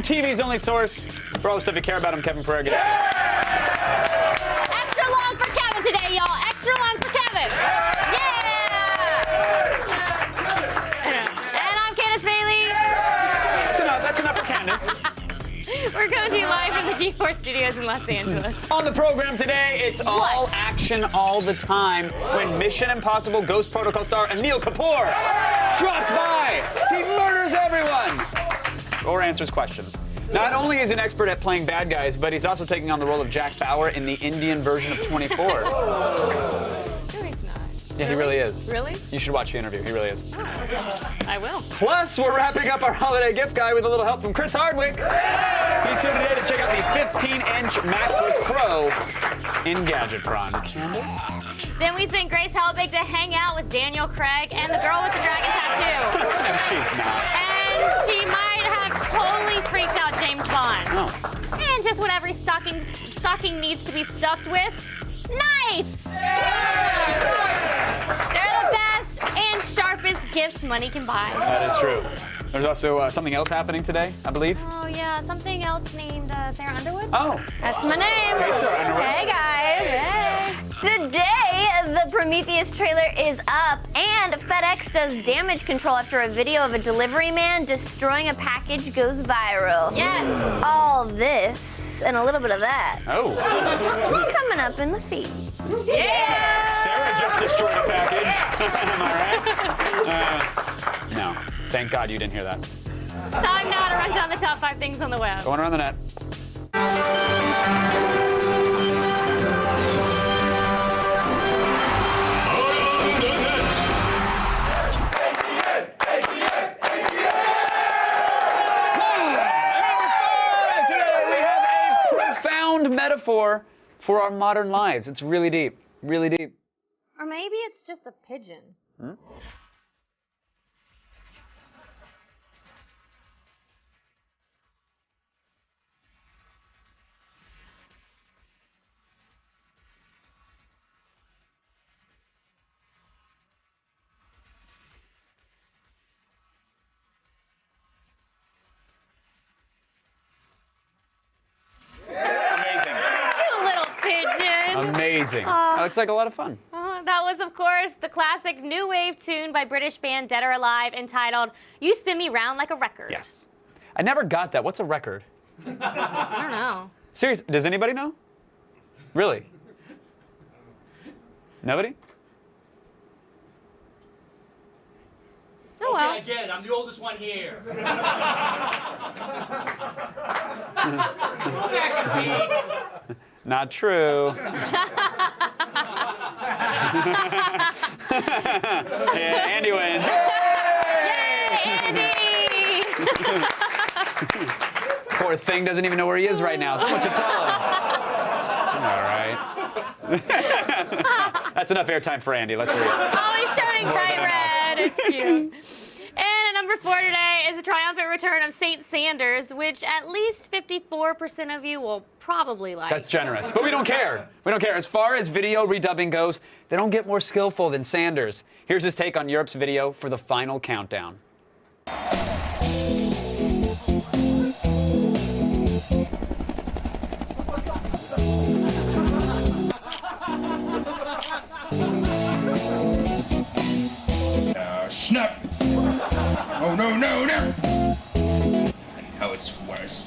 TV's only source for all the stuff you care about. I'm Kevin Pereira. Extra long for Kevin today, y'all. Extra long for Kevin. And I'm Candace Bailey. That's enough for Candace. We're coming to you live from the G4 studios in Los Angeles. On the program today, it's all action all the time when Mission Impossible Ghost Protocol star Anil Kapoor drops by. He murders everyone or answers questions. Not only is he an expert at playing bad guys, but he's also taking on the role of Jack Bauer in the Indian version of 24. No, he's not. Yeah, he really is. Really? You should watch the interview. He really is. Oh, I will. Plus, we're wrapping up our holiday gift guide with a little help from Chris Hardwick. He's here today to check out the 15-inch MacBook Pro in Gadget Prawn. Candace? Then we sent Grace Helbig to hang out with Daniel Craig and the girl with the dragon tattoo. No, she's not. And she might have totally freaked out James Bond. Oh. And just what every stocking needs to be stuffed with, knives! They're the best and sharpest gifts money can buy. That is true. There's also something else happening today, I believe. Oh yeah, something else named Sarah Underwood. Oh. That's my name. Hey, Sarah Underwood. Hey guys! Hey. Today, the Prometheus trailer is up, and FedEx does damage control after a video of a delivery man destroying a package goes viral. Yes. All this and a little bit of that Oh. coming up in the feed. Yeah. Sarah just destroyed a package. Am I right? No. Thank God you didn't hear that. Time now to run down the top 5 things on the web. Going around the net. Metaphor for our modern lives. It's really deep, really deep. Or maybe it's just a pigeon. Hmm? Amazing. That looks like a lot of fun. That was, of course, the classic new wave tune by British band Dead or Alive entitled You Spin Me Round Like a Record. Yes. I never got that. What's a record? I don't know. Seriously, does anybody know? Really? Nobody? Oh, well. Okay, I get it. I'm the oldest one here. Go back to me. Not true. Yeah, Andy wins. Yay, Andy! Poor thing doesn't even know where he is right now. So what you tell him? All right. That's enough airtime for Andy. Let's read. Oh, he's turning bright red. It's cute. And at number 4 today is the triumphant return of St. Sanders, which at least 54% of you will probably like. That's generous, but we don't care. We don't care. As far as video redubbing goes, they don't get more skillful than Sanders. Here's his take on Europe's video for the final countdown. Snap! Oh, no, no, no! And how it's worse.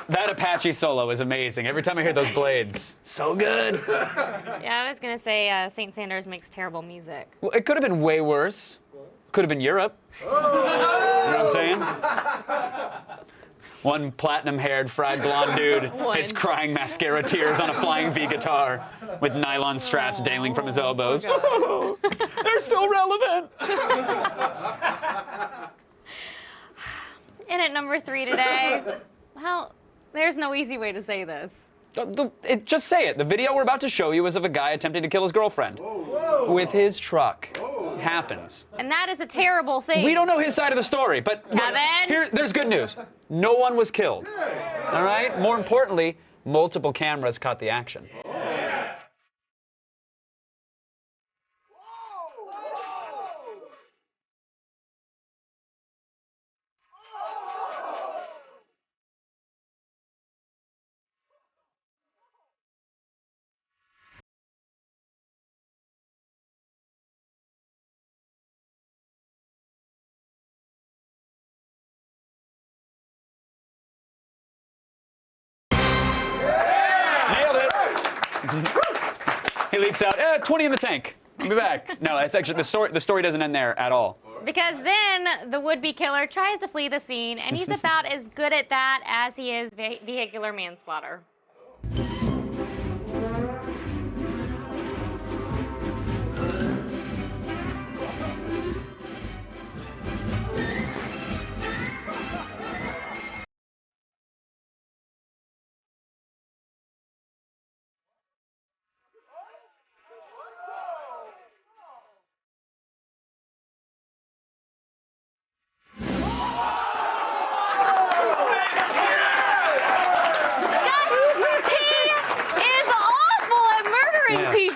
That Apache solo is amazing. Every time I hear those blades, so good. Yeah, I was going to say St. Sanders makes terrible music. Well, it could have been way worse. Could have been Europe. You know what I'm saying? One platinum-haired, fried blonde dude is crying mascara tears on a flying V guitar with nylon straps dangling from his elbows. Oh, they're still relevant. And at number 3 today, well, There's no easy way to say this. Just say it. The video we're about to show you is of a guy attempting to kill his girlfriend. Whoa. With his truck. Whoa. Happens. And that is a terrible thing. We don't know his side of the story, but Kevin? there's good news. No one was killed. All right? More importantly, multiple cameras caught the action. He leaps out, 20 in the tank. I'll be back. No, that's actually, the story doesn't end there at all. Because then the would-be killer tries to flee the scene, and he's about as good at that as he is vehicular manslaughter.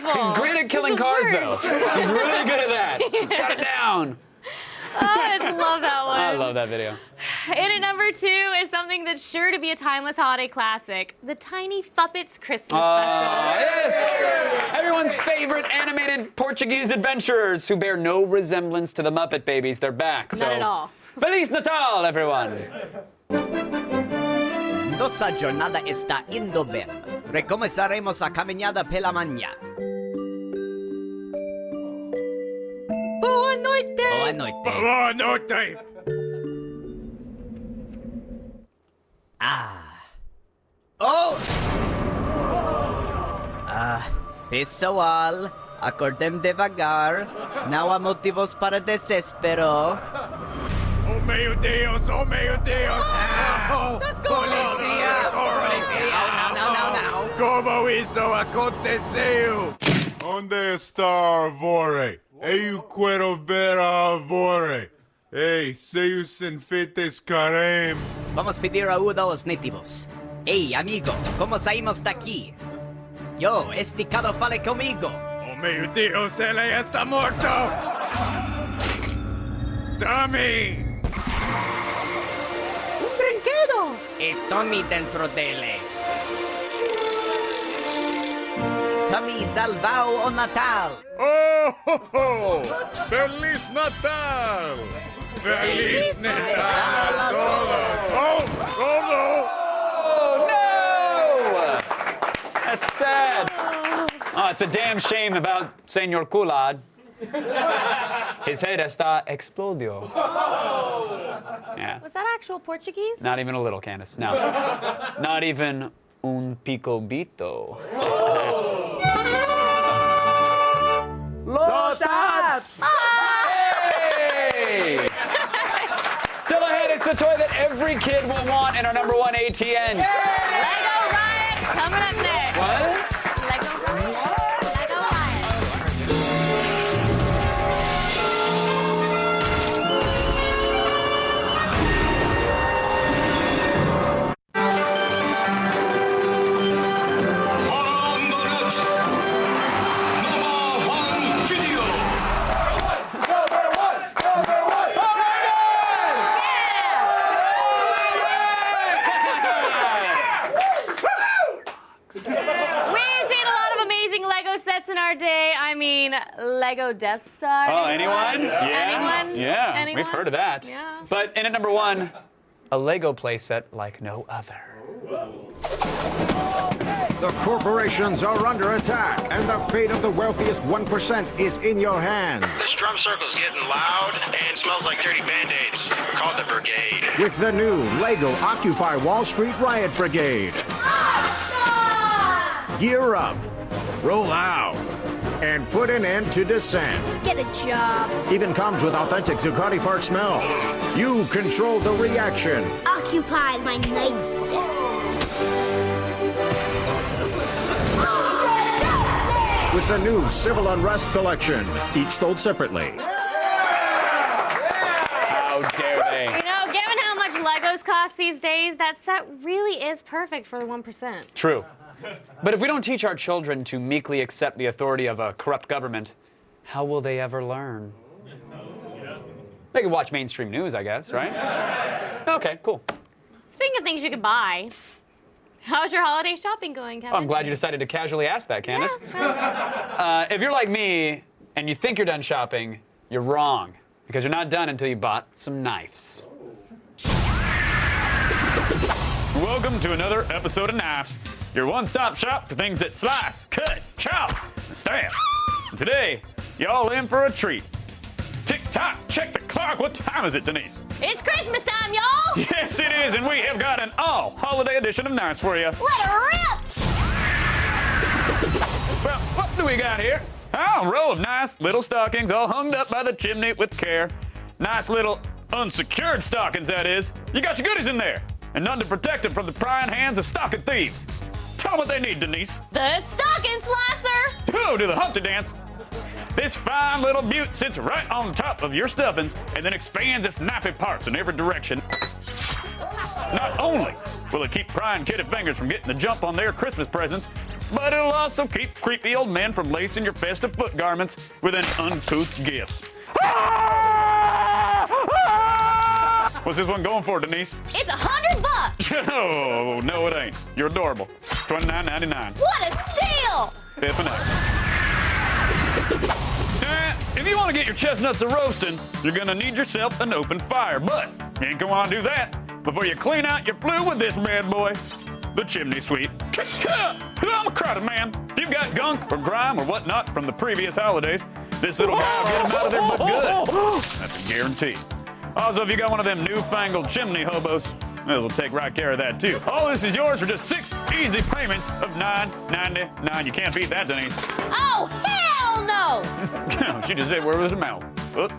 He's great at killing cars, though. He's really good at that. Got it down. Oh, I love that one. I love that video. In at number 2 is something that's sure to be a timeless holiday classic, the Tiny Fuppets Christmas special. Yes! Everyone's favorite animated Portuguese adventurers who bear no resemblance to the Muppet Babies. They're back. Not at all. Feliz Natal, everyone! Nossa jornada está indo bem. Recomeçaremos a caminhada pela manhã. Boa noite! Boa noite! Boa noite! Oh! Pessoal, acordem devagar. Não há motivos para desespero. Oh meu Deus! Oh meu Deus! Polícia! Polícia! Não. Como isso aconteceu? Onde está a árvore? Eu quero ver a árvore. Ei, seios enfeites, caramba. Vamos pedir ajuda aos nativos. Ei, amigo, como saímos daqui? Yo, esticado, fale comigo. Oh meu Deus, ele está morto! Tommy! Brinquedo! E Tommy dentro dele. Tommy salvou o Natal. Oh, ho, ho. Feliz Natal! Feliz Natal a todos! Oh no! Oh, no! That's sad. Oh, it's a damn shame about Senor Kulad. His head está explodio. Yeah. Was that actual Portuguese? Not even a little, Candace. No. Not even un picobito. Los Apps! Hey! Still ahead, it's the toy that every kid will want in our #1 ATN. Lego Riot coming up next. What? Lego Riot. Lego Riot. In our day, I mean, Lego Death Star. Oh, anyone? Yeah. Anyone? Yeah, Anyone? we've heard of that. Yeah. But in at #1, a Lego playset like no other. The corporations are under attack, and the fate of the wealthiest 1% is in your hands. This drum circle's getting loud and smells like dirty Band-Aids. Call the brigade. With the new Lego Occupy Wall Street Riot Brigade. Gear up, roll out, and put an end to dissent. Get a job. Even comes with authentic Zuccotti Park smell. You control the reaction. Occupy my nightstand. with the new Civil Unrest collection, each sold separately. How dare they? You know, given how much Legos cost these days, that set really is perfect for the 1%. True. But if we don't teach our children to meekly accept the authority of a corrupt government, how will they ever learn? They could watch mainstream news, I guess, right? Okay, cool. Speaking of things you could buy, how's your holiday shopping going, Kevin? Oh, I'm glad you decided to casually ask that, Candace. If you're like me and you think you're done shopping, you're wrong, because you're not done until you bought some knives. Welcome to another episode of Knives, your one-stop shop for things that slice, cut, chop, and stab. And today, y'all in for a treat. Tick-tock, check the clock. What time is it, Denise? It's Christmas time, y'all! Yes, it is, and we have got an all-holiday edition of Knives for you. Let it rip! Well, what do we got here? Oh, a row of nice little stockings all hung up by the chimney with care. Nice little unsecured stockings, that is. You got your goodies in there, and none to protect them from the prying hands of stocking thieves. Tell them what they need, Denise. The stocking slicer! Oh, do the Humpty Dance. This fine little beaut sits right on top of your stuffings and then expands its knifey parts in every direction. Not only will it keep prying kitty fingers from getting the jump on their Christmas presents, but it'll also keep creepy old men from lacing your festive foot garments with an uncouth gifts. What's this one going for, Denise? It's $100! Oh, no, it ain't. You're adorable. $29.99. What a steal! Biffing up. If you want to get your chestnuts a roasting, you're going to need yourself an open fire. But you ain't going to want to do that before you clean out your flue with this bad boy, the chimney sweep. I'm a crowded man. If you've got gunk or grime or whatnot from the previous holidays, this little guy will get them out of there but good. That's a guarantee. Also, if you got one of them newfangled chimney hobos, it'll take right care of that too. All this is yours for just 6 easy payments of $9.99. You can't beat that, Denise. Oh, hell no! She just said where was her mouth. Oop.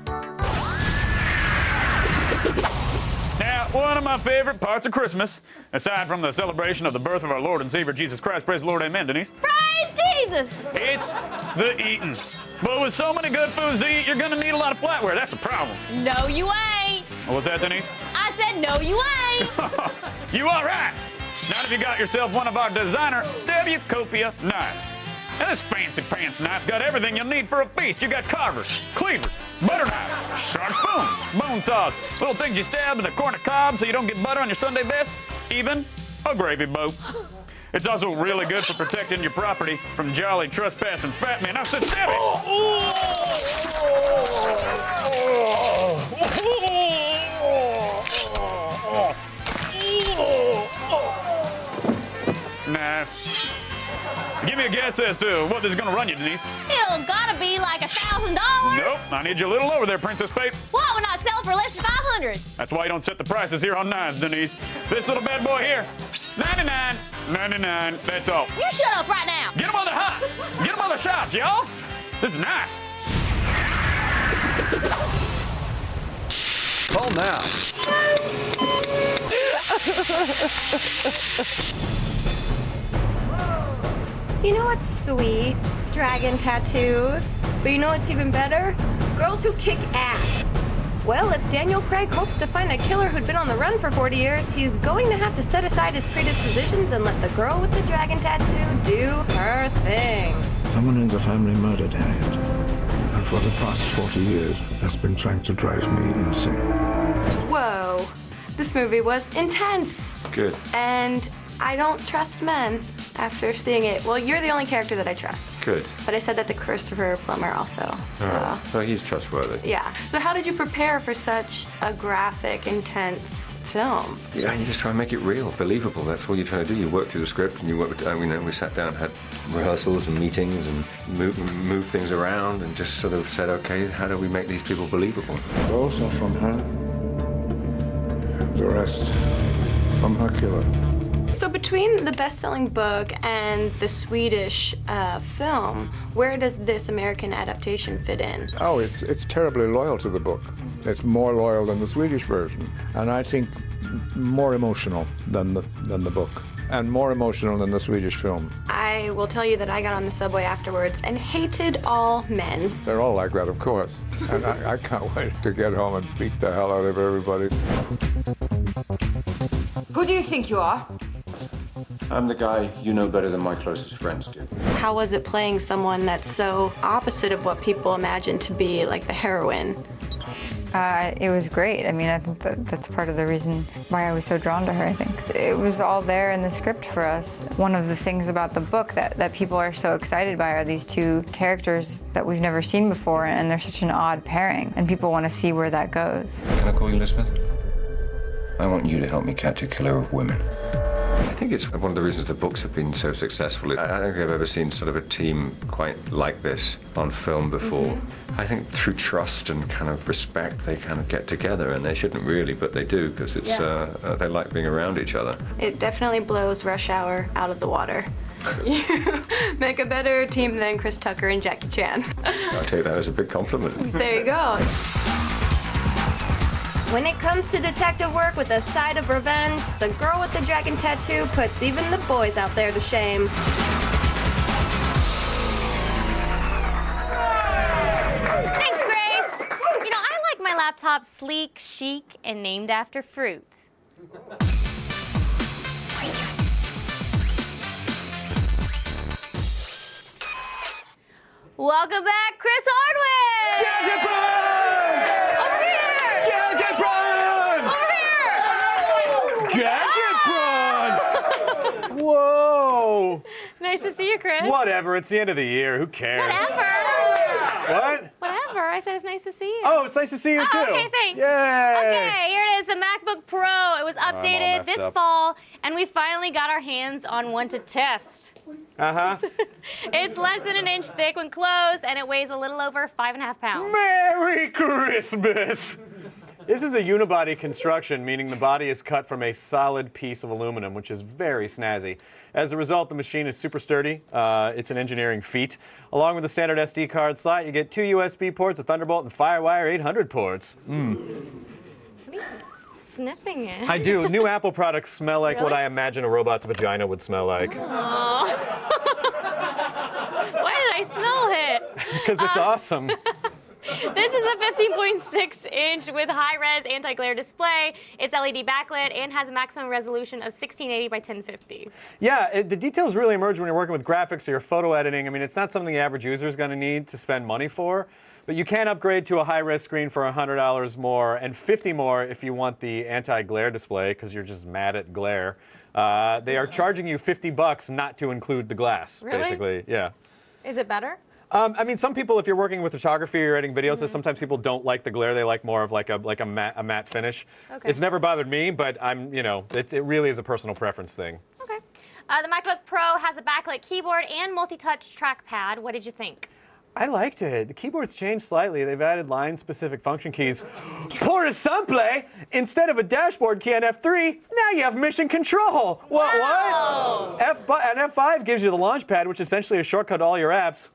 Now, one of my favorite parts of Christmas, aside from the celebration of the birth of our Lord and Savior Jesus Christ, praise the Lord, amen, Denise. Praise Jesus! It's the eating. But with so many good foods to eat, you're gonna need a lot of flatware. That's a problem. No, you ain't. What's that, Denise? I said no, you ain't. You are right. Not if you got yourself one of our designer Stabicopia knives. And this fancy pants knife's got everything you'll need for a feast. You got carvers, cleavers, butter knives, sharp spoons, bone saws, little things you stab in the corn of cob so you don't get butter on your Sunday best, even a gravy boat. It's also really good for protecting your property from jolly, trespassing fat men. I said stab it! Nice. Give me a guess as to what this is going to run you, Denise. It'll gotta be like $1,000. Nope, I need you a little over there, Princess Pape. What would not sell for less than $500? That's why you don't set the prices here on knives, Denise. This little bad boy here, $99.99. That's all. You shut up right now. Get them on the hot. Get them on the shops, y'all. This is nice. Call now. You know what's sweet? Dragon tattoos. But you know what's even better? Girls who kick ass. Well, if Daniel Craig hopes to find a killer who'd been on the run for 40 years, he's going to have to set aside his predispositions and let the girl with the dragon tattoo do her thing. Someone in the family murdered Harriet, and for the past 40 years has been trying to drive me insane. Whoa. This movie was intense. Good. And I don't trust men after seeing it. Well, you're the only character that I trust. Good. But I said that to Christopher Plummer also. So, So he's trustworthy. yeah. So how did you prepare for such a graphic, intense film? Yeah, you just try and make it real, believable. That's all you're trying to do. You work through the script, and you work with, we sat down, had rehearsals and meetings, and moved things around, and just sort of said, okay, how do we make these people believable? Those are from her. The rest from her killer. So between the best-selling book and the Swedish film, where does this American adaptation fit in? Oh, it's terribly loyal to the book. It's more loyal than the Swedish version, and I think more emotional than the book. and more emotional than the Swedish film. I will tell you that I got on the subway afterwards and hated all men. They're all like that, of course. And I can't wait to get home and beat the hell out of everybody. Who do you think you are? I'm the guy you know better than my closest friends do. How was it playing someone that's so opposite of what people imagine to be like the heroine? It was great. I mean, I think that's part of the reason why I was so drawn to her, I think. It was all there in the script for us. One of the things about the book that people are so excited by are these two characters that we've never seen before, and they're such an odd pairing, and people want to see where that goes. Can I call you Elizabeth? I want you to help me catch a killer of women. I think it's one of the reasons the books have been so successful. I don't think I've ever seen sort of a team quite like this on film before. I think through trust and kind of respect, they kind of get together, and they shouldn't really, but they do, because it's they like being around each other. It definitely blows Rush Hour out of the water. You make a better team than Chris Tucker and Jackie Chan. I take that as a big compliment. There you go. When it comes to detective work with a side of revenge, the girl with the dragon tattoo puts even the boys out there to shame. Thanks, Grace. You know, I like my laptop sleek, chic, and named after fruit. Welcome back, Chris Hardwick! Gadget Prime! Over here! Gadget Prime! Gadget Prime! Whoa! Nice to see you, Chris. Whatever, it's the end of the year. Who cares? Whatever. What? Whatever. I said it's nice to see you. Oh, it's nice to see you too. Okay, thanks. Yay! Okay, here it is, the MacBook Pro. It was updated this fall, and we finally got our hands on one to test. Uh-huh. It's less than an inch thick when closed, and it weighs a little over 5.5 pounds. Merry Christmas! This is a unibody construction, meaning the body is cut from a solid piece of aluminum, which is very snazzy. As a result, the machine is super sturdy. It's an engineering feat. Along with the standard SD card slot, you get 2 USB ports, a Thunderbolt, and FireWire 800 ports. Sniffing it. I do. New Apple products smell like what Really? I imagine a robot's vagina would smell like. Aw. Why did I smell it? Because it's awesome. This is a 15.6-inch with high-res anti-glare display. It's LED backlit and has a maximum resolution of 1680 by 1050. Yeah, the details really emerge when you're working with graphics or your photo editing. I mean, it's not something the average user is going to need to spend money for, but you can upgrade to a high-res screen for $100 more and $50 more if you want the anti-glare display because you're just mad at glare. They are charging you $50 not to include the glass, Really? basically. Yeah. Is it better? I mean, some people, if you're working with photography or editing videos, sometimes people don't like the glare. They like more of like a matte finish. Okay. It's never bothered me, but it really is a personal preference thing. Okay. The MacBook Pro has a backlit keyboard and multi-touch trackpad. What did you think? I liked it. The keyboard's changed slightly. They've added line-specific function keys. Por ejemplo, instead of a dashboard key on F3, now you have mission control. What? And F5 gives you the launch pad, which is essentially a shortcut to all your apps.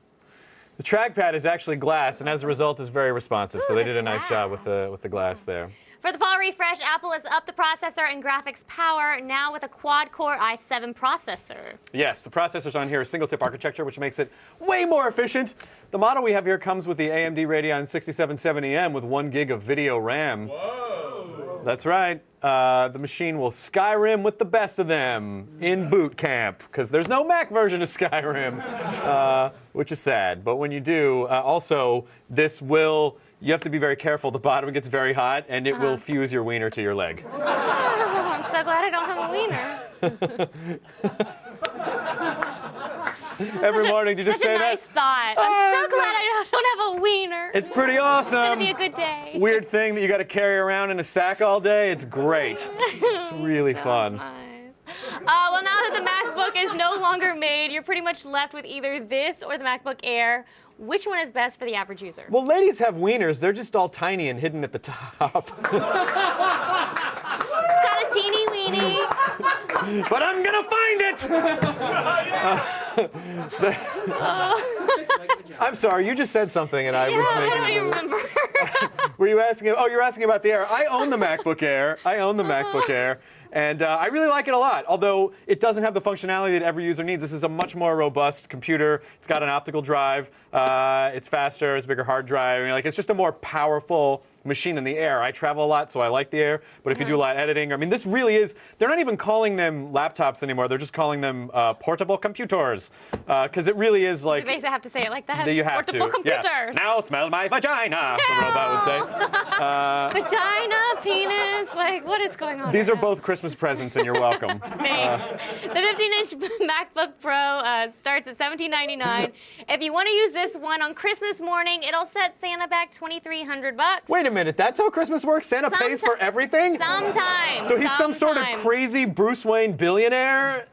The trackpad is actually glass, and as a result, is very responsive. So they did a nice job with the glass there. For the fall refresh, Apple has upped the processor and graphics power, now with a quad-core i7 processor. Yes, the processor's on here is single-tip architecture, which makes it way more efficient. The model we have here comes with the AMD Radeon 6770M with 1 gig of video RAM. Whoa! That's right. The machine will Skyrim with the best of them in boot camp, because there's no Mac version of Skyrim, which is sad. But when you do, also, you have to be very careful. The bottom gets very hot, and it will fuse your wiener to your leg. Oh, I'm so glad I don't have a wiener. Every morning, you just say that? Such a nice thought. I'm so glad I don't have a wiener. It's pretty awesome. It's gonna be a good day. Weird thing that you got to carry around in a sack all day. It's great. It's really fun. Nice. Well, now that the MacBook is no longer made, you're pretty much left with either this or the MacBook Air. Which one is best for the average user? Well, ladies have wieners. They're just all tiny and hidden at the top. It's got a teeny weenie. But I'm gonna find it. I'm sorry, you just said something, and I was making. I don't even remember. Were you asking? Oh, you're asking about the Air. I own the MacBook Air. And I really like it a lot, although it doesn't have the functionality that every user needs. This is a much more robust computer. It's got an optical drive. It's faster. It's a bigger hard drive. I mean, like, it's just a more powerful machine than the Air. I travel a lot, so I like the Air. But if you do a lot of editing, I mean, this really is, they're not even calling them laptops anymore. They're just calling them portable computers. Because it really is like... You basically have to say it like that. You have portable computers. Yeah. Now smell my vagina, the robot would say. Vagina, penis, like, what is going on? These are both Christmas presents, and you're welcome. Thanks. The 15-inch MacBook Pro starts at $17.99. If you want to use this one on Christmas morning, it'll set Santa back $2,300. Wait a minute, that's how Christmas works? Santa pays for everything? Sometimes. So he's some sort of crazy Bruce Wayne billionaire?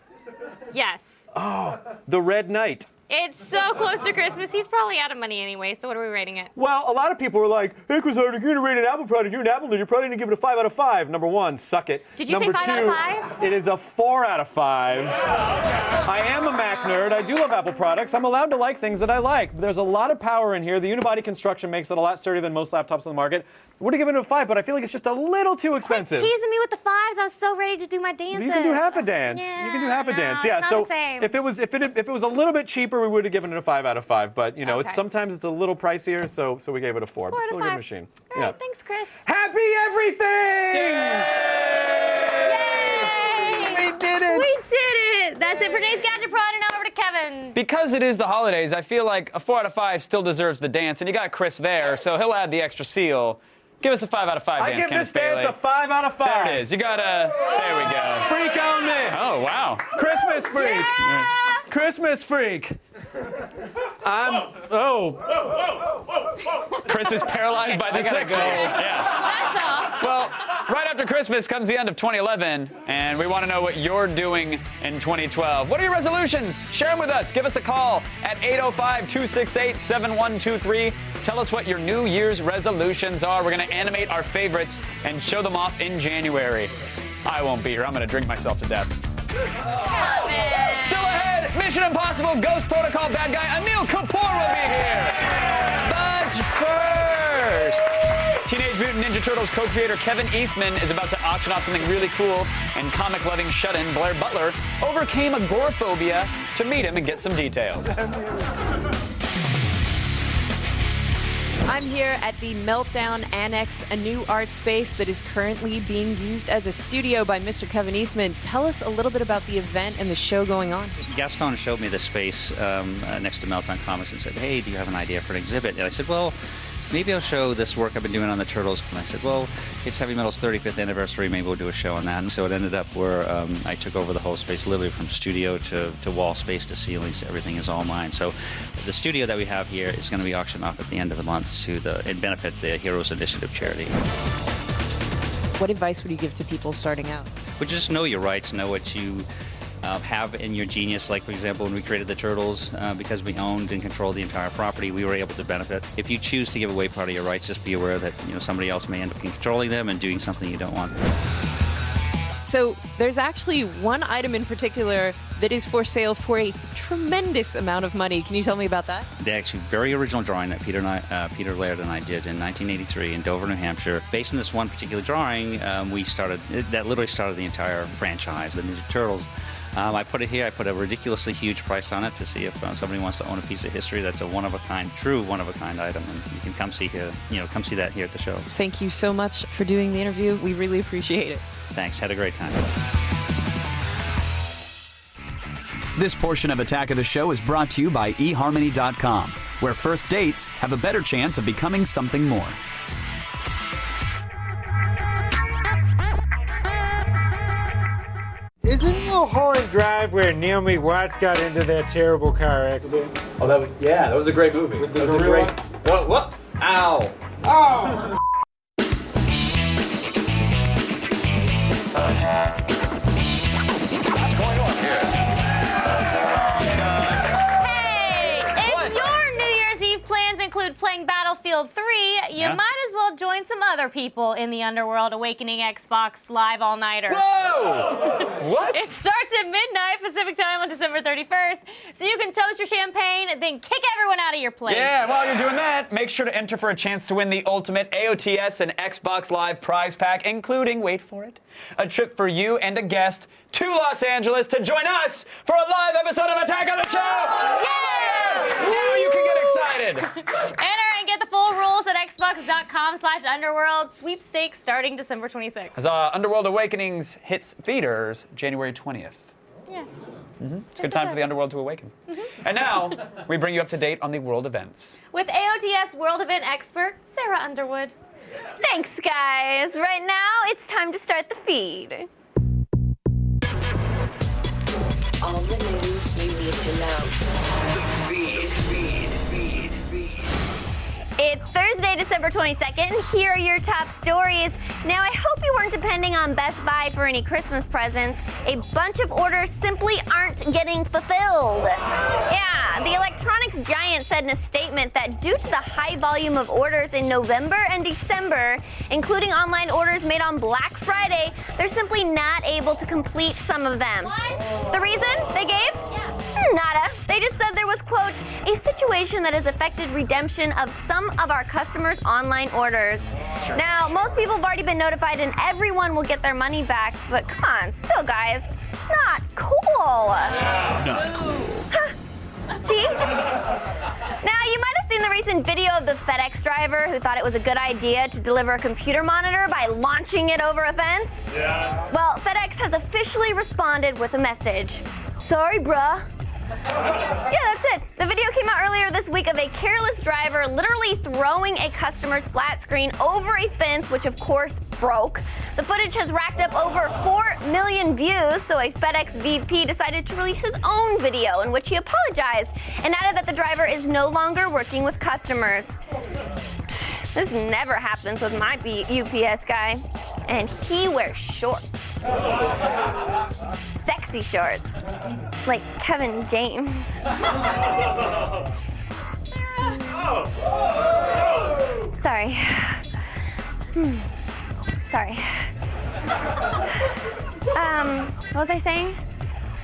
Yes. Oh, the Red Knight. It's so close to Christmas, he's probably out of money anyway, so what are we rating it? Well, a lot of people were like, hey, Chris, you're going to rate an Apple product, you're an Apple, you're probably going to give it a 5 out of 5. Number one, suck it. Did you say 5 out of 5? It is a 4 out of 5. I am a Mac nerd. I do love Apple products. I'm allowed to like things that I like. There's a lot of power in here. The unibody construction makes it a lot sturdier than most laptops on the market. I would have given it a 5, but I feel like it's just a little too expensive. Quit teasing me with the 5s. I was so ready to do my dances. You can do half a dance. Yeah, you can do half a dance. Yeah. It's So not the same. if it was a little bit cheaper, we would have given it a 5 out of 5. But you know, sometimes it's a little pricier, so we gave it a 4. But still a good machine. All right, thanks, Chris. Happy everything! Yay! We did it! We did it! That's it for today's Gadget Prod, and now over to Kevin. Because it is the holidays, I feel like a 4 out of 5 still deserves the dance, and you got Chris there, so he'll add the extra seal. Give us a 5 out of 5 dance, I give Kenneth this dance Bailey. a 5 out of 5. There it is. You got a... There we go. Freak on me. Oh, wow. Christmas freak. Yeah. Christmas freak. Chris is paralyzed by the sick soul. Yeah. That's all. Well, right after Christmas comes the end of 2011, and we want to know what you're doing in 2012. What are your resolutions? Share them with us. Give us a call at 805-268-7123. Tell us what your New Year's resolutions are. We're going to animate our favorites and show them off in January. I won't be here. I'm going to drink myself to death. Still ahead, Mission Impossible Ghost Protocol bad guy Anil Kapoor will be here. But first, Teenage Mutant Ninja Turtles co-creator Kevin Eastman is about to auction off something really cool, and comic-loving shut-in Blair Butler overcame agoraphobia to meet him and get some details. I'm here at the Meltdown Annex, a new art space that is currently being used as a studio by Mr. Kevin Eastman. Tell us a little bit about the event and the show going on. Gaston showed me this space next to Meltdown Comics and said, hey, do you have an idea for an exhibit? And I said, well, maybe I'll show this work I've been doing on the Turtles. And I said, well, it's Heavy Metal's 35th anniversary. Maybe we'll do a show on that. And so it ended up where I took over the whole space, literally from studio to wall space to ceilings. Everything is all mine. So the studio that we have here is going to be auctioned off at the end of the month to benefit the Heroes Initiative charity. What advice would you give to people starting out? Well, just know your rights, know what you have in your genius. Like, for example, when we created the Turtles, because we owned and controlled the entire property, we were able to benefit. If you choose to give away part of your rights, just be aware that somebody else may end up controlling them and doing something you don't want. So there's actually one item in particular that is for sale for a tremendous amount of money. Can you tell me about that? The actually very original drawing that Peter Laird and I did in 1983 in Dover, New Hampshire. Based on this one particular drawing, that literally started the entire franchise, the Ninja Turtles. I put it here. I put a ridiculously huge price on it to see if somebody wants to own a piece of history that's a one-of-a-kind, true one-of-a-kind item, and you can come see that here at the show. Thank you so much for doing the interview. We really appreciate it. Thanks. Had a great time. This portion of Attack of the Show is brought to you by eHarmony.com, where first dates have a better chance of becoming something more. Isn't Mulholland Drive where Naomi Watts got into that terrible car accident? Oh, that was a great movie. With the that was gorilla? a great. What? Ow! Oh! Hey, if your New Year's Eve plans include playing Battlefield 3, you might as well join some other people in the Underworld Awakening Xbox Live All-Nighter. Whoa! What? It starts at midnight Pacific time on December 31st, so you can toast your champagne and then kick everyone out of your place. Yeah, while you're doing that, make sure to enter for a chance to win the ultimate AOTS and Xbox Live prize pack, including, wait for it, a trip for you and a guest to Los Angeles to join us for a live episode of Attack of the Show! Yeah! Now you can get excited! Enter and get the full rules at xbox.com/underworld. Sweepstakes starting December 26th. As Underworld Awakenings hits theaters January 20th. Yes. It's a good time for the Underworld to awaken. And now, we bring you up to date on the world events. With AOTS World Event expert, Sarah Underwood. Thanks, guys. Right now, it's time to start the feed. All the news you need to know. The feed. It's Thursday, December 22nd. Here are your top stories. Now, I hope you weren't depending on Best Buy for any Christmas presents. A bunch of orders simply aren't getting fulfilled. Yeah, the electronics giant said in a statement that due to the high volume of orders in November and December, including online orders made on Black Friday, they're simply not able to complete some of them. What? The reason they gave? Nada. They just said there was, quote, a situation that has affected redemption of some of our customers' online orders. Sure. Now, most people have already been notified and everyone will get their money back, but come on, still, guys, not cool. Not cool. Huh. See? Now, you might have seen the recent video of the FedEx driver who thought it was a good idea to deliver a computer monitor by launching it over a fence. Yeah. Well, FedEx has officially responded with a message. Sorry, bruh. Yeah, that's it. The video came out earlier this week of a careless driver literally throwing a customer's flat screen over a fence, which of course broke. The footage has racked up over 4 million views, so a FedEx VP decided to release his own video in which he apologized and added that the driver is no longer working with customers. This never happens with my UPS guy, and he wears shorts. Sexy shorts, like Kevin James. Sorry. Sorry. What was I saying?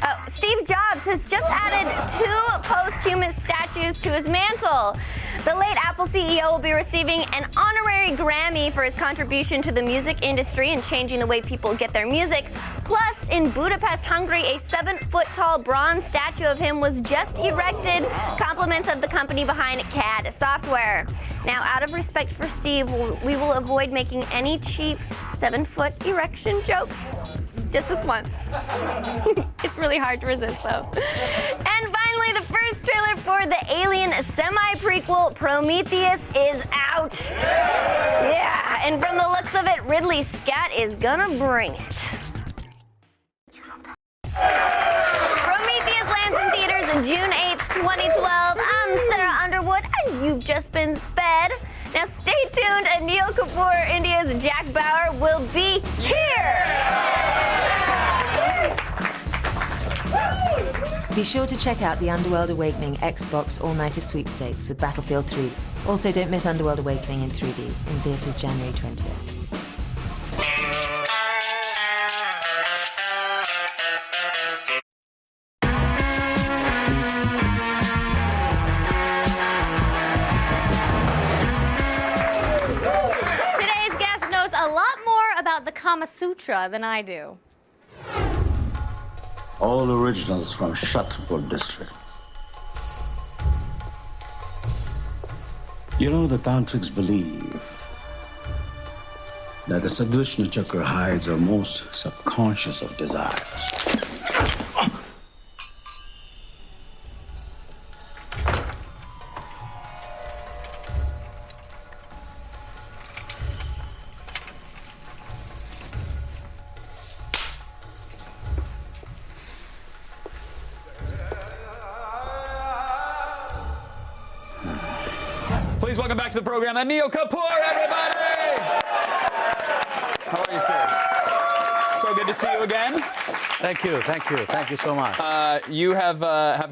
Oh, Steve Jobs has just added 2 posthumous statues to his mantle. The late Apple CEO will be receiving an honorary Grammy for his contribution to the music industry and changing the way people get their music. Plus, in Budapest, Hungary, a 7-foot-tall bronze statue of him was just erected, compliments of the company behind CAD software. Now, out of respect for Steve, we will avoid making any cheap 7-foot erection jokes. Just this once. It's really hard to resist, though. And finally, the first trailer for the Alien semi-prequel Prometheus is out. Yeah, and from the looks of it, Ridley Scott is gonna bring it. Prometheus lands in theaters on June 8th, 2012. I'm Sarah Underwood, and you've just been sped. Now stay tuned, Anil Kapoor, India's Jack Bauer, will be here. Be sure to check out the Underworld Awakening Xbox All-Nighter Sweepstakes with Battlefield 3. Also, don't miss Underworld Awakening in 3D in theaters January 20th. Today's guest knows a lot more about the Kama Sutra than I do. All originals from Chhatrapur district. You know, the Tantrics believe that the Sadvishnu Chakra hides our most subconscious of desires. Please welcome back to the program, Anil Kapoor, everybody! How are you, sir? So good to see you again. Thank you so much. You have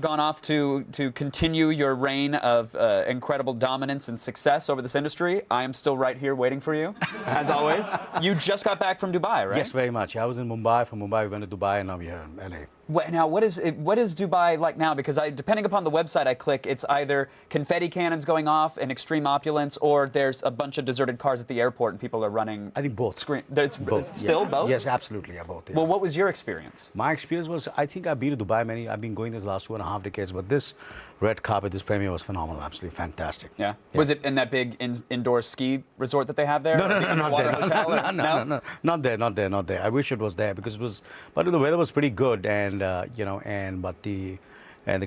gone off to continue your reign of incredible dominance and success over this industry. I am still right here waiting for you, as always. You just got back from Dubai, right? Yes, very much. I was in Mumbai. From Mumbai, we went to Dubai, and now we're here in LA. Now, what is Dubai like now? Because depending upon the website I click, it's either confetti cannons going off in extreme opulence, or there's a bunch of deserted cars at the airport and people are running. I think both. Both. Still both? Yes, absolutely, both. Yeah. Well, what was your experience? My experience was, I think I've been to Dubai I've been going this last 2.5 decades, but this red carpet, this premiere was phenomenal, absolutely fantastic. Yeah. Was it in that big indoor ski resort that they have there? No, not there. Hotel, not there. I wish it was there because but the weather was pretty good, and but the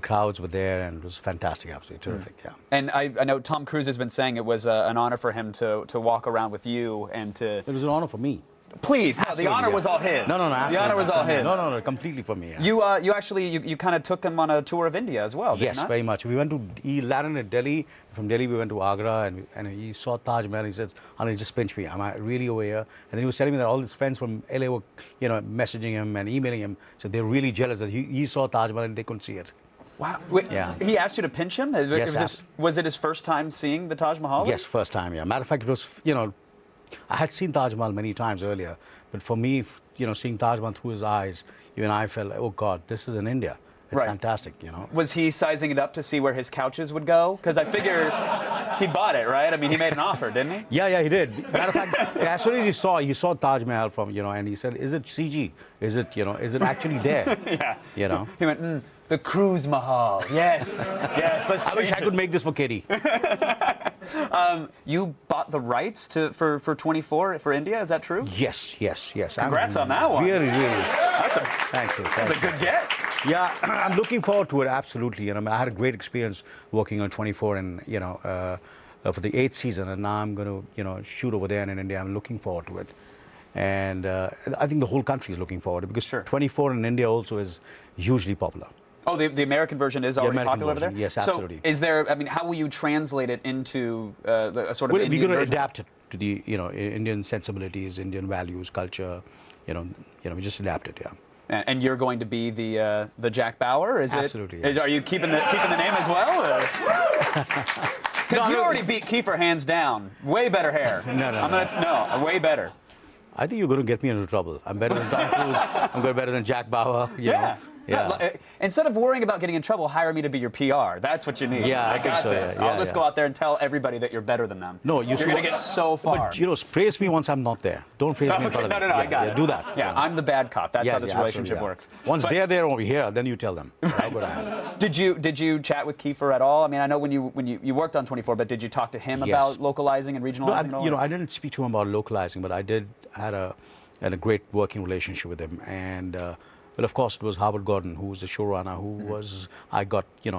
crowds were there, and it was fantastic, absolutely terrific. Yeah. And I know Tom Cruise has been saying it was an honor for him to walk around with you and to. It was an honor for me. Please, no, the honor was all his. No, the honor was all his. No, completely for me. Yeah. You actually kind of took him on a tour of India as well. Yes, very much. We went to he landed in Delhi. From Delhi, we went to Agra, and he saw Taj Mahal. He said, "Anil, just pinch me. Am I really over here?" And then he was telling me that all his friends from LA were, messaging him and emailing him. So they're really jealous that he saw Taj Mahal and they couldn't see it. Wow. Wait, yeah. He asked you to pinch him? Yes. Was it his first time seeing the Taj Mahal? Yes, first time. Yeah. Matter of fact, it was I had seen Taj Mahal many times earlier, but for me, seeing Taj Mahal through his eyes, even I felt, oh God, this is in India. It's fantastic, Was he sizing it up to see where his couches would go? Because I figure he bought it, right? I mean, he made an offer, didn't he? Yeah, he did. Matter of fact, as soon as he saw Taj Mahal from, and he said, is it CG? Is it actually there? Yeah. He went, the Cruise Mahal. Yes, let's change I wish I could make this for Katie. You bought the rights for 24 for India, is that true? Yes. Congrats on that one. Really. Thank you. That's a good get. Yeah, I'm looking forward to it, absolutely. I had a great experience working on 24 and, for the 8th season, and now I'm going to, shoot over there in India. I'm looking forward to it. And I think the whole country is looking forward to it because 24 in India also is hugely popular. Oh, the American version is already popular over there? Yes, absolutely. So is there, how will you translate it into a sort of Indian we're going version? to adapt it to the, Indian sensibilities, Indian values, culture, we just adapt it, yeah. And you're going to be the Jack Bauer? Absolutely. Are you keeping the name as well? Because you already beat Kiefer hands down. Way better hair. No, way better. I think you're going to get me into trouble. I'm better than Tom Cruise. I'm going better than Jack Bauer. You know. Yeah. Instead of worrying about getting in trouble, hire me to be your PR. That's what you need. Yeah, I think so. this. Yeah, I'll just go out there and tell everybody that you're better than them. No, you're going to get so far. But praise me once I'm not there. Don't praise me in front of me. No, I got it. Do that. Yeah, I'm the bad cop. That's how this relationship works. Once they're there over here, then you tell them how good I am. Did you chat with Kiefer at all? I mean, I know when you worked on 24, but did you talk to him about localizing and regionalizing? No, I didn't speak to him about localizing, but I had a great working relationship with him, and. Well, of course, it was Howard Gordon, who was the showrunner,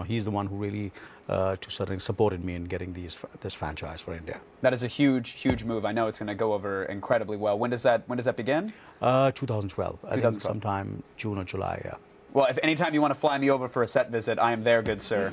he's the one who really, to certainly supported me in getting this franchise for India. That is a huge, huge move. I know it's going to go over incredibly well. When does that begin? 2012. I think sometime June or July, yeah. Well, if anytime you want to fly me over for a set visit, I am there, good sir.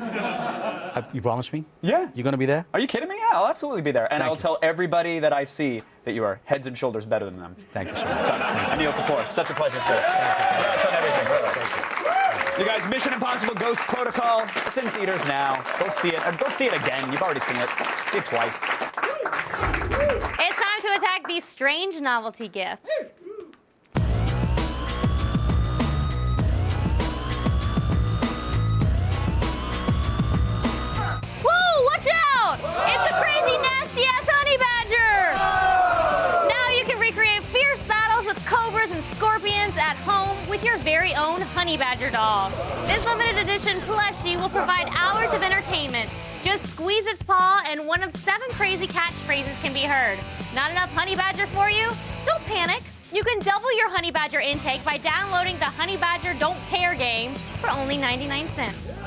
You promise me? Yeah. You're going to be there? Are you kidding me? Yeah, I'll absolutely be there. And I'll tell everybody that I see that you are heads and shoulders better than them. Thank you so much. Anil Kapoor, such a pleasure, sir. Congrats on everything. Thank you. You guys, Mission Impossible Ghost Protocol, it's in theaters now. Go see it. Go see it again. You've already seen it. See it twice. It's time to attack these strange novelty gifts. Watch out! It's a crazy, nasty-ass honey badger! Now you can recreate fierce battles with cobras and scorpions at home with your very own honey badger doll. This limited edition plushie will provide hours of entertainment. Just squeeze its paw and one of 7 crazy catchphrases can be heard. Not enough honey badger for you? Don't panic. You can double your honey badger intake by downloading the Honey Badger Don't Care game for only 99 cents.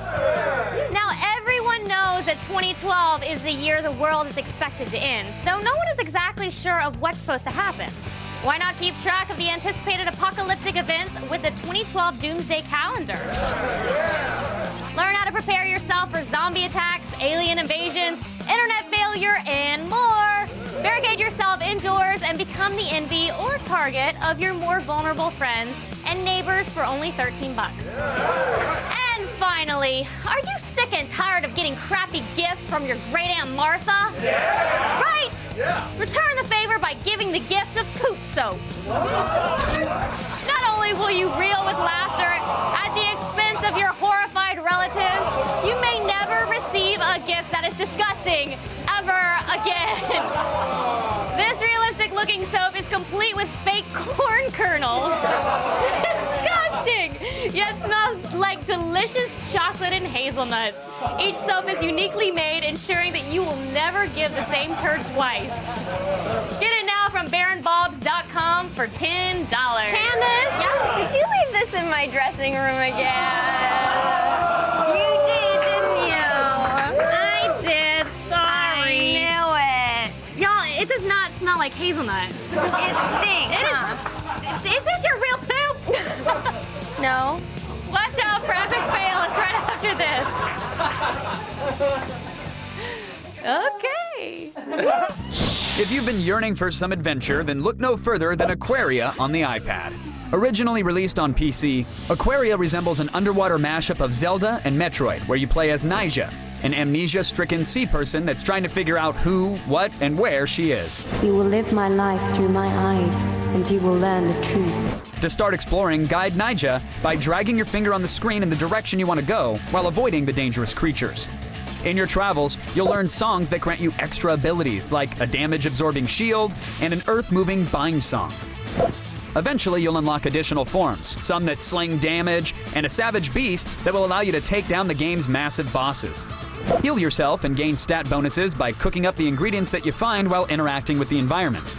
Now, everyone knows that 2012 is the year the world is expected to end, though no one is exactly sure of what's supposed to happen. Why not keep track of the anticipated apocalyptic events with the 2012 Doomsday Calendar? Learn how to prepare yourself for zombie attacks, alien invasions, internet failure, and more. Barricade yourself indoors and become the envy or target of your more vulnerable friends and neighbors for only 13 bucks. And finally, are you sick and tired of getting crappy gifts from your great Aunt Martha? Yeah. Right? Yeah. Return the favor by giving the gift of poop soap. Not only will you reel with laughter at the expense of your horrified relatives, you may never receive a gift that is disgusting ever again. This realistic-looking soap is complete with fake corn kernels. Disgusting! Yet smells like delicious chocolate and hazelnuts. Each soap is uniquely made, ensuring that you will never give the same turd twice. Get it now from BaronBobs.com for $10. Candace, Yeah? did you leave this in my dressing room again? You did, didn't you? I did. Sorry. I knew it. Y'all, it does not smell like hazelnut. It stinks. Is this your real poop? No. Watch out for epic fail. It's right after this. Okay. If you've been yearning for some adventure, then look no further than Aquaria on the iPad. Originally released on PC, Aquaria resembles an underwater mashup of Zelda and Metroid, where you play as Nyjah, an amnesia-stricken sea person that's trying to figure out who, what, and where she is. You will live my life through my eyes, and you will learn the truth. To start exploring, guide Nyjah by dragging your finger on the screen in the direction you want to go while avoiding the dangerous creatures. In your travels, you'll learn songs that grant you extra abilities, like a damage-absorbing shield and an earth-moving bind song. Eventually, you'll unlock additional forms, some that sling damage, and a savage beast that will allow you to take down the game's massive bosses. Heal yourself and gain stat bonuses by cooking up the ingredients that you find while interacting with the environment.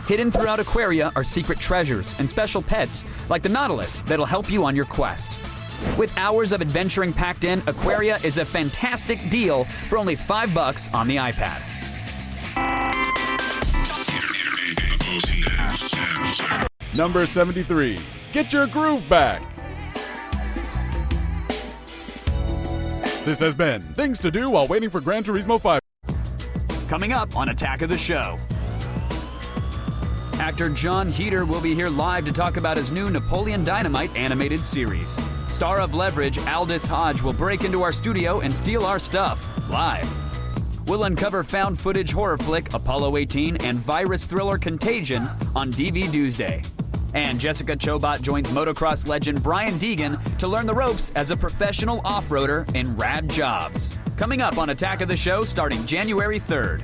Hidden throughout Aquaria are secret treasures and special pets, like the Nautilus, that'll help you on your quest. With hours of adventuring packed in, Aquaria is a fantastic deal for only $5 on the iPad. Number 73. Get your groove back. This has been Things to Do While Waiting for Gran Turismo 5. Coming up on Attack of the Show. Actor John Heater will be here live to talk about his new Napoleon Dynamite animated series. Star of Leverage, Aldous Hodge, will break into our studio and steal our stuff, live. We'll uncover found footage horror flick Apollo 18 and virus thriller Contagion on DV Tuesday. And Jessica Chobot joins motocross legend Brian Deegan to learn the ropes as a professional off-roader in rad jobs. Coming up on Attack of the Show starting January 3rd.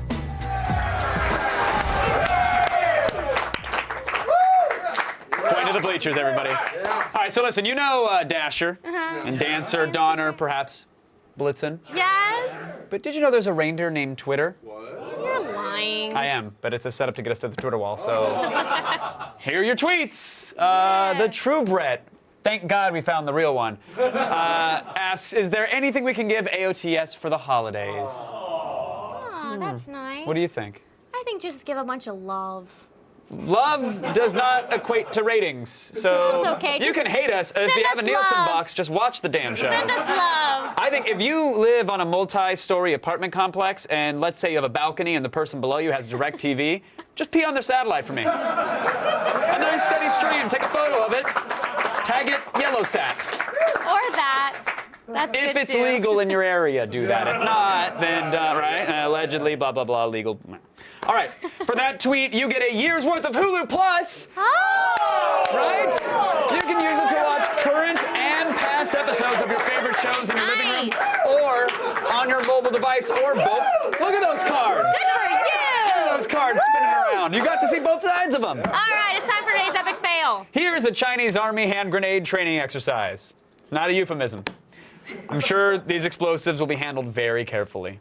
Point to the bleachers, everybody. All right, so listen, you know Dasher and Dancer, Donner, perhaps Blitzen. Yes. But did you know there's a reindeer named Twitter? You're lying. I am, but it's a setup to get us to the Twitter wall, so here are your tweets. The True Brett, thank God we found the real one, asks, is there anything we can give AOTS for the holidays? Oh, that's nice. What do you think? I think just give a bunch of love. Love does not equate to ratings, so That's okay. you Just can hate us. If you have a send us Nielsen love. box, just watch the damn show. Send us love. I think if you live on a multi-story apartment complex and let's say you have a balcony and the person below you has direct TV, just pee on their satellite for me. A nice steady stream, take a photo of it, tag it Yellowsat. Or that. That's If good it's too. legal in your area, do that. If not, then, right, allegedly, blah, blah, blah, legal. All right, for that tweet, you get a year's worth of Hulu Plus. Oh! Right? You can use it to watch current and past episodes of your favorite shows in your living room or on your mobile device or both. Look at those cards. Good for you. Look at those cards spinning around. You got to see both sides of them. All right, it's time for today's epic fail. Here's a Chinese Army hand grenade training exercise. It's not a euphemism. I'm sure these explosives will be handled very carefully.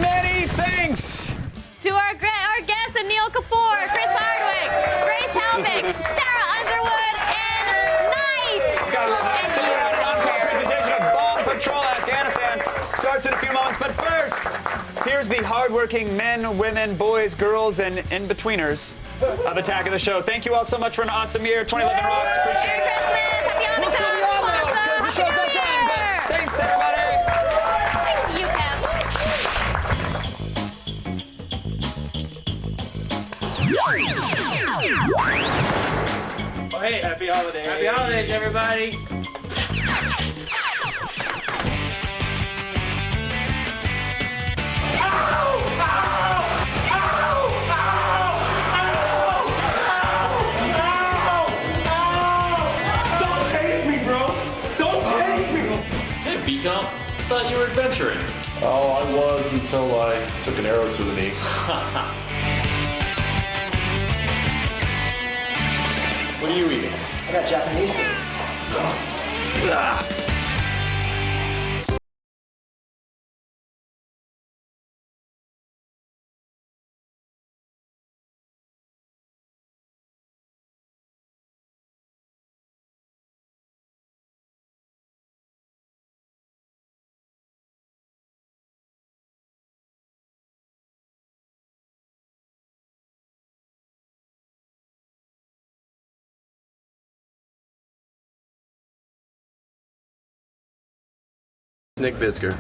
Many thanks To our guests, Anil Kapoor, Chris Hardwick, Grace Helbig, Sarah Underwood, and Knight. Got a little next to you on presentation of Bomb Patrol Afghanistan. else. But first, here's the hardworking men, women, boys, girls, and in-betweeners of Attack of the Show. Thank you all so much for an awesome year. 2011 rocks. Appreciate it. Merry Christmas. Happy Hanukkah. We'll still be on, though, because the show's not done. But thanks, everybody. Thanks to you, Kev. Oh, hey, happy holidays. Happy holidays, everybody. Don't tase me, bro. Don't tase me. Hey, B-Comp. Thought you were adventuring. Oh, I was until I took an arrow to the knee. What are you eating? I got Japanese food. Nick Visker.